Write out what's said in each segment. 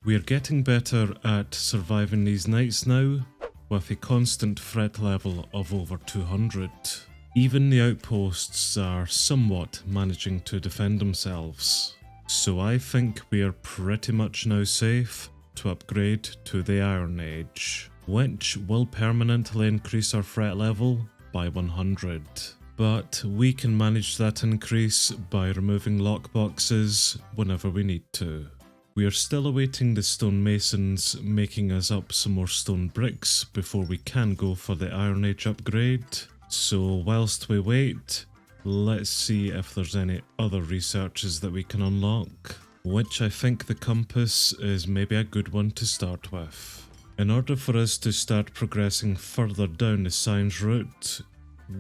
We're getting better at surviving these nights now, with a constant threat level of over 200. Even the outposts are somewhat managing to defend themselves. So I think we are pretty much now safe to upgrade to the Iron Age, which will permanently increase our threat level by 100. But we can manage that increase by removing lockboxes whenever we need to. We are still awaiting the stonemasons making us up some more stone bricks before we can go for the Iron Age upgrade. So whilst we wait, let's see if there's any other researches that we can unlock, which I think the compass is maybe a good one to start with. In order for us to start progressing further down the science route,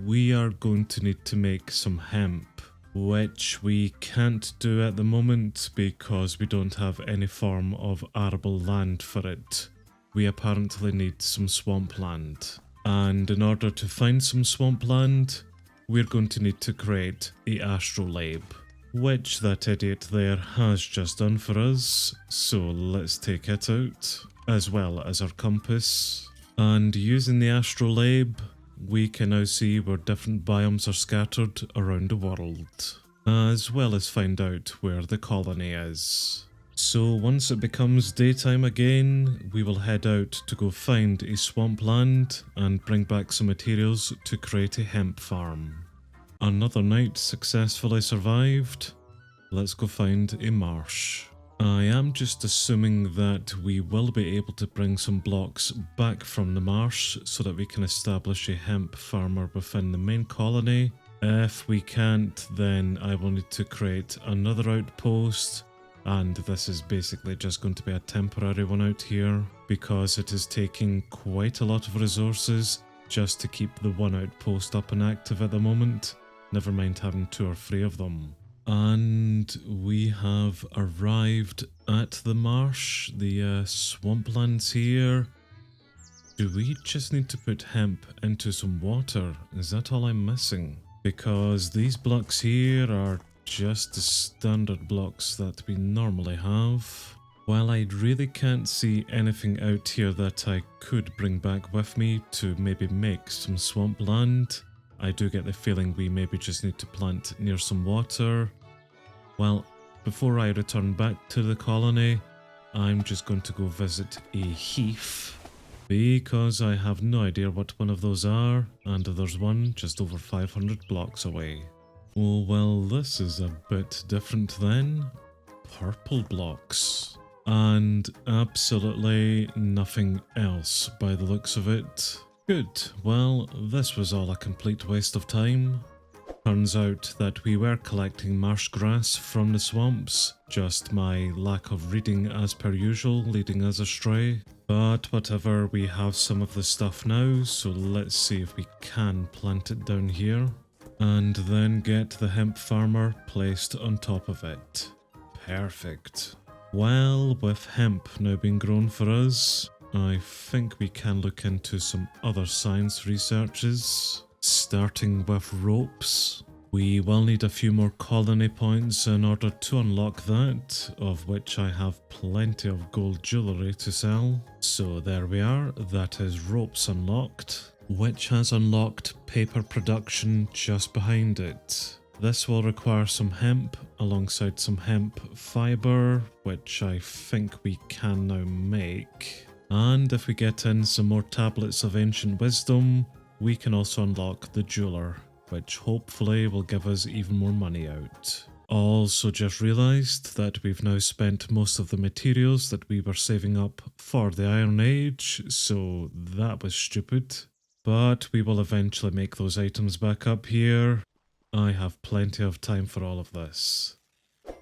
we are going to need to make some hemp, which we can't do at the moment because we don't have any form of arable land for it. We apparently need some swampland. And in order to find some swampland, we're going to need to create a astrolabe, which that idiot there has just done for us, so let's take it out, as well as our compass. And using the astrolabe, we can now see where different biomes are scattered around the world, as well as find out where the colony is. So once it becomes daytime again, we will head out to go find a swampland and bring back some materials to create a hemp farm. Another night successfully survived. Let's go find a marsh. I am just assuming that we will be able to bring some blocks back from the marsh so that we can establish a hemp farmer within the main colony. If we can't, then I will need to create another outpost, and this is basically just going to be a temporary one out here because it is taking quite a lot of resources just to keep the one outpost up and active at the moment, never mind having 2 or 3 of them. And we have arrived at the marsh, the swamplands here. Do we just need to put hemp into some water? Is that all I'm missing? Because these blocks here are just the standard blocks that we normally have. While I really can't see anything out here that I could bring back with me to maybe make some swampland, I do get the feeling we maybe just need to plant near some water. Well, before I return back to the colony, I'm just going to go visit a heath, because I have no idea what one of those are, and there's one just over 500 blocks away. Oh well, this is a bit different then. Purple blocks. And absolutely nothing else by the looks of it. Good, well, this was all a complete waste of time. Turns out that we were collecting marsh grass from the swamps, just my lack of reading as per usual leading us astray. But whatever, we have some of the stuff now, so let's see if we can plant it down here. And then get the hemp farmer placed on top of it. Perfect. Well, with hemp now being grown for us, I think we can look into some other science researches, starting with ropes. We will need a few more colony points in order to unlock that, of which I have plenty of gold jewellery to sell. So there we are, that is ropes unlocked, which has unlocked paper production just behind it. This will require some hemp alongside some hemp fibre, which I think we can now make. And if we get in some more tablets of ancient wisdom, we can also unlock the jeweler, which hopefully will give us even more money out. Also just realised that we've now spent most of the materials that we were saving up for the Iron Age, so that was stupid. But we will eventually make those items back up here. I have plenty of time for all of this.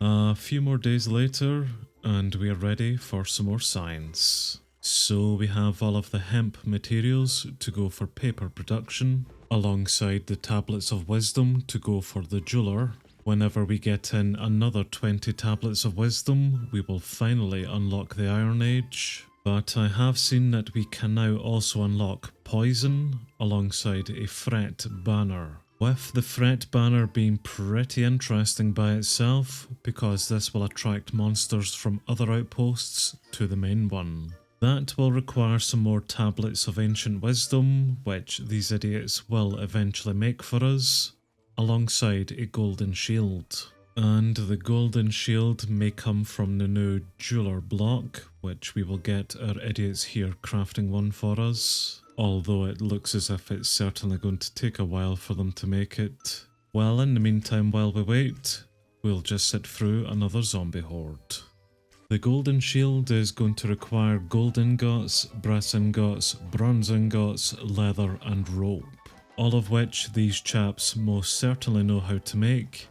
A few more days later, and we are ready for some more science. So we have all of the hemp materials to go for paper production, alongside the tablets of wisdom to go for the jeweler. Whenever we get in another 20 tablets of wisdom, we will finally unlock the Iron Age. But I have seen that we can now also unlock poison alongside a threat banner, with the threat banner being pretty interesting by itself because this will attract monsters from other outposts to the main one. That will require some more tablets of ancient wisdom, which these idiots will eventually make for us, alongside a golden shield. And the golden shield may come from the new jeweler block, which we will get our idiots here crafting one for us. Although it looks as if it's certainly going to take a while for them to make it. Well, in the meantime, while we wait, we'll just sit through another zombie horde. The golden shield is going to require gold ingots, brass ingots, bronze ingots, leather and rope. All of which these chaps most certainly know how to make.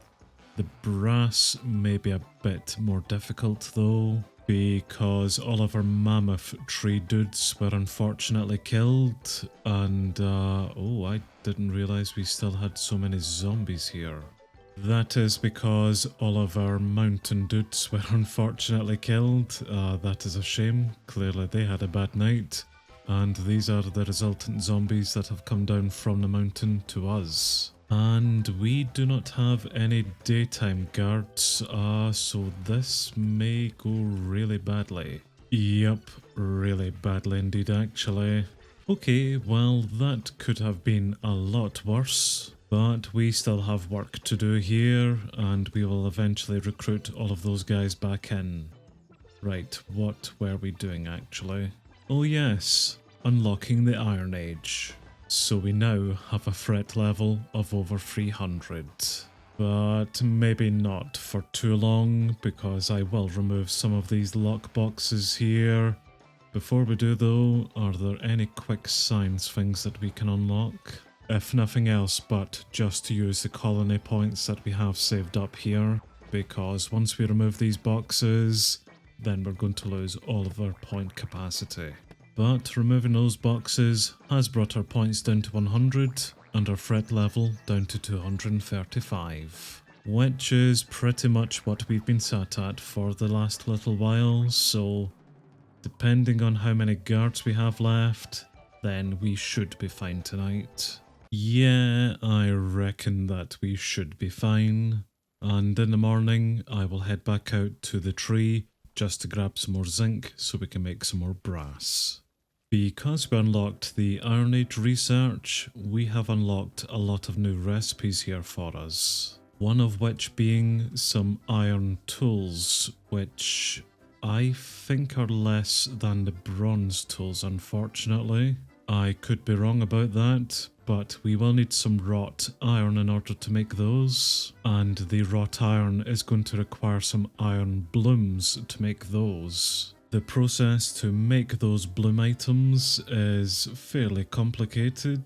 The brass may be a bit more difficult though, because all of our mammoth tree dudes were unfortunately killed, and oh, I didn't realise we still had so many zombies here. That is because all of our mountain dudes were unfortunately killed. That is a shame. Clearly they had a bad night, and these are the resultant zombies that have come down from the mountain to us. And we do not have any daytime guards, so this may go really badly. Yep, really badly indeed actually. Okay, well that could have been a lot worse, but we still have work to do here, and we will eventually recruit all of those guys back in. Right, what were we doing actually? Oh yes, unlocking the Iron Age. So we now have a threat level of over 300. But maybe not for too long, because I will remove some of these lockboxes here. Before we do though, are there any quick science things that we can unlock? If nothing else but just to use the colony points that we have saved up here, because once we remove these boxes, then we're going to lose all of our point capacity. But removing those boxes has brought our points down to 100 and our threat level down to 235, which is pretty much what we've been sat at for the last little while, so depending on how many guards we have left, then we should be fine tonight. Yeah, I reckon that we should be fine, and in the morning I will head back out to the tree just to grab some more zinc so we can make some more brass. Because we unlocked the Iron Age research, we have unlocked a lot of new recipes here for us. One of which being some iron tools, which I think are less than the bronze tools, unfortunately. I could be wrong about that, but we will need some wrought iron in order to make those, and the wrought iron is going to require some iron blooms to make those. The process to make those bloom items is fairly complicated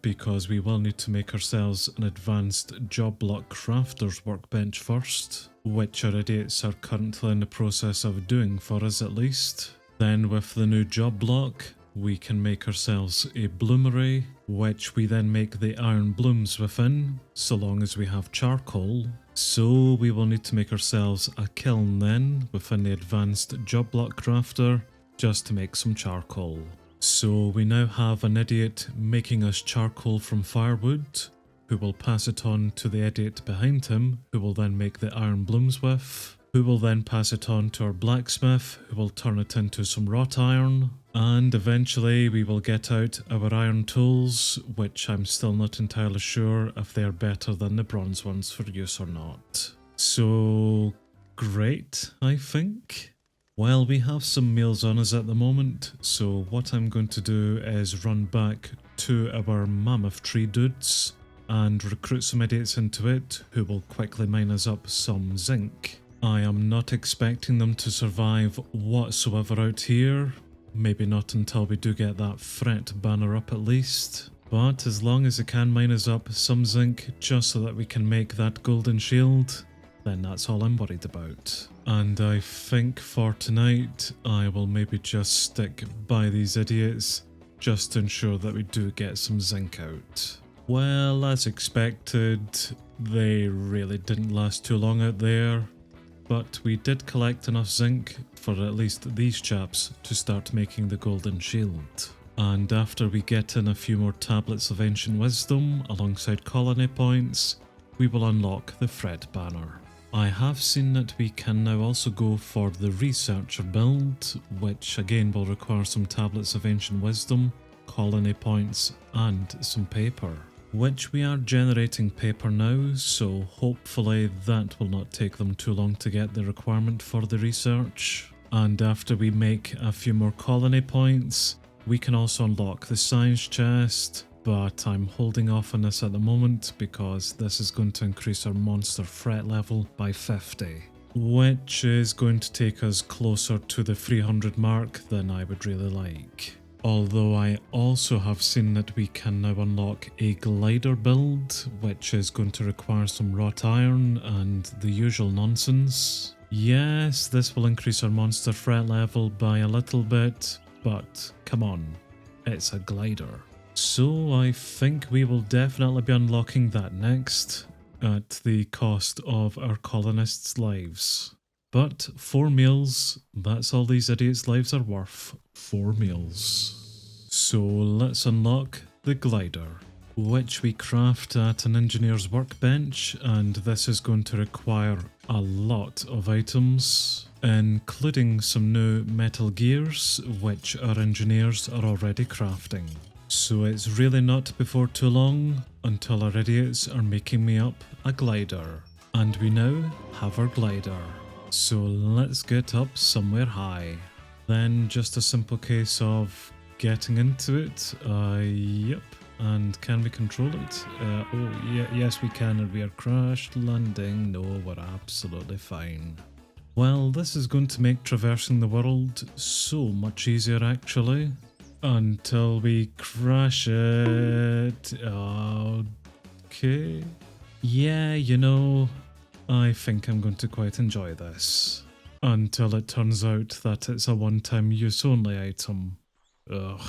because we will need to make ourselves an advanced job block crafter's workbench first, which our idiots are currently in the process of doing for us at least. Then with the new job block, we can make ourselves a bloomery, which we then make the iron blooms within, so long as we have charcoal. So we will need to make ourselves a kiln then, within the advanced job block crafter, just to make some charcoal. So we now have an idiot making us charcoal from firewood, who will pass it on to the idiot behind him, who will then make the iron blooms with, who will then pass it on to our blacksmith, who will turn it into some wrought iron, and eventually we will get out our iron tools, which I'm still not entirely sure if they are better than the bronze ones for use or not. So, great, I think. Well, we have some meals on us at the moment, so what I'm going to do is run back to our mammoth tree dudes and recruit some idiots into it who will quickly mine us up some zinc. I am not expecting them to survive whatsoever out here. Maybe not until we do get that threat banner up at least. But as long as it can mine us up some zinc just so that we can make that golden shield, then that's all I'm worried about. And I think for tonight, I will maybe just stick by these idiots just to ensure that we do get some zinc out. Well, as expected, they really didn't last too long out there. But we did collect enough zinc for at least these chaps to start making the golden shield. And after we get in a few more tablets of ancient wisdom alongside colony points, we will unlock the Fred banner. I have seen that we can now also go for the researcher build, which again will require some tablets of ancient wisdom, colony points and some paper. Which we are generating paper now, so hopefully that will not take them too long to get the requirement for the research. And after we make a few more colony points, we can also unlock the science chest, but I'm holding off on this at the moment because this is going to increase our monster threat level by 50, which is going to take us closer to the 300 mark than I would really like. Although I also have seen that we can now unlock a glider build, which is going to require some wrought iron and the usual nonsense. Yes, this will increase our monster threat level by a little bit, but come on, it's a glider. So I think we will definitely be unlocking that next, at the cost of our colonists' lives. But 4 meals, that's all these idiots' lives are worth. 4 meals. So let's unlock the glider, which we craft at an engineer's workbench, and this is going to require a lot of items, including some new metal gears, which our engineers are already crafting. So it's really not before too long until our idiots are making me up a glider. And we now have our glider. So let's get up somewhere high. Then just a simple case of getting into it. Yep. And can we control it? Yes we can, and we are crash landing. No, we're absolutely fine. Well, this is going to make traversing the world so much easier actually. Until we crash it. Okay. Yeah, you know, I think I'm going to quite enjoy this. Until it turns out that it's a one-time use only item. Ugh.